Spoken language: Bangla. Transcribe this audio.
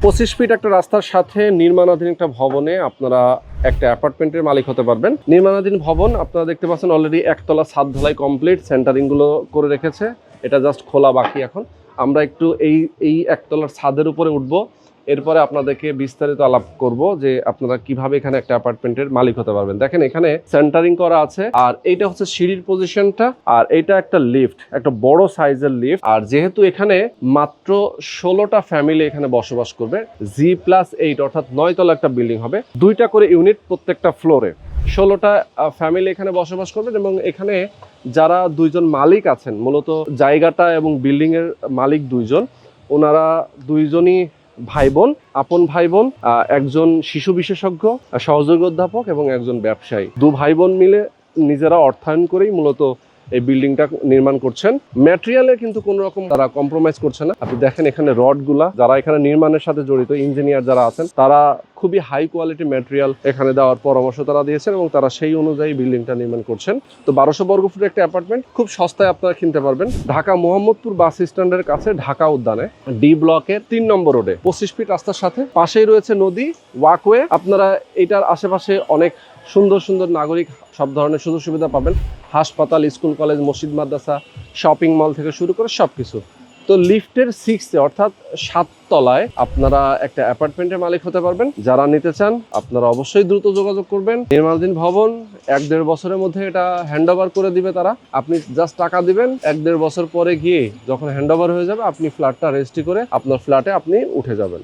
25 ফিট একটা রাস্তার সাথে নির্মাণাধীন একটা ভবনে আপনারা একটা অ্যাপার্টমেন্টের মালিক হতে পারবেন। নির্মাণাধীন ভবন আপনারা দেখতে পাচ্ছেন অলরেডি একতলা ছাদ ঢালাই কমপ্লিট, সেন্টারিং গুলো করে রেখেছে, এটা জাস্ট খোলা বাকি। এখন আমরা একটু এই একতলার ছাদের উপরে উঠবো, এরপরে আপনাদেরকে বিস্তারিত আলাপ করব যে আপনারা কিভাবে এখানে একটা অ্যাপার্টমেন্টের মালিক হতে পারবেন। দেখেন এখানে সেন্টারিং করা আছে, আর এইটা হচ্ছে সিঁড়ির পজিশনটা, আর এইটা একটা লিফট, একটা বড় সাইজের লিফট। আর যেহেতু এখানে মাত্র 16টা ফ্যামিলি এখানে বসবাস করবে, G+8 অর্থাৎ 9 তলা একটা বিল্ডিং হবে, 2টা করে ইউনিট প্রত্যেকটা ফ্লোরে, 16টা ফ্যামিলি এখানে বসবাস করবেন। এবং এখানে যারা দুইজন মালিক আছেন, মূলত জায়গাটা এবং বিল্ডিং এর মালিক দুইজন, ওনারা দুইজনই ভাই বোন, আপন ভাই বোন, একজন শিশু বিশেষজ্ঞ, সহযোগী অধ্যাপক এবং একজন ব্যবসায়ী। দু ভাই বোন মিলে নিজেরা অর্থায়ন করেই মূলত এই বিল্ডিংটা নির্মাণ করছেন। ম্যাটেরিয়ালে কিন্তু কোনো রকম তারা কম্প্রোমাইজ করছে না। আপনি দেখেন এখানে রডগুলা, যারা এখানে নির্মাণের সাথে জড়িত ইঞ্জিনিয়ার যারা আছেন, তারা খুবই হাই কোয়ালিটি ম্যাটেরিয়াল এখানে দেওয়ার পরামর্শ তারা দিয়েছেন এবং তারা সেই অনুযায়ী বিল্ডিংটা নির্মাণ করছেন। তো 1200 বর্গফুটের একটা অ্যাপার্টমেন্ট খুব সস্তায় আপনারা কিনতে পারবেন ঢাকা মোহাম্মদপুর বাস স্ট্যান্ডের কাছে, ঢাকা উদ্যানে ডি ব্লকের 3 নম্বর রোডে, 25 ফিট রাস্তার সাথে, পাশেই রয়েছে নদী, ওয়াকওয়ে। আপনারা এটার আশেপাশে অনেক সুন্দর সুন্দর নাগরিক সব ধরনের সুযোগ সুবিধা পাবেন, হাসপাতাল, স্কুল, কলেজ, মসজিদ, মাদ্রাসা, শপিং মল থেকে শুরু করে সবকিছু। তো লিফটের 6 অর্থাৎ 7 তলায় আপনারা একটা অ্যাপার্টমেন্টের মালিক হতে পারবেন। যারা নিতে চান আপনারা অবশ্যই দ্রুত যোগাযোগ করবেন। নির্মাণাধীন ভবন 1-1.5 বছরের মধ্যে এটা হ্যান্ড ওভার করে দিবে তারা। আপনি জাস্ট টাকা দিবেন, 1-1.5 বছর পরে গিয়ে যখন হ্যান্ড ওভার হয়ে যাবে, আপনি ফ্ল্যাটটা রেজিস্ট্রি করে আপনার ফ্ল্যাটে আপনি উঠে যাবেন।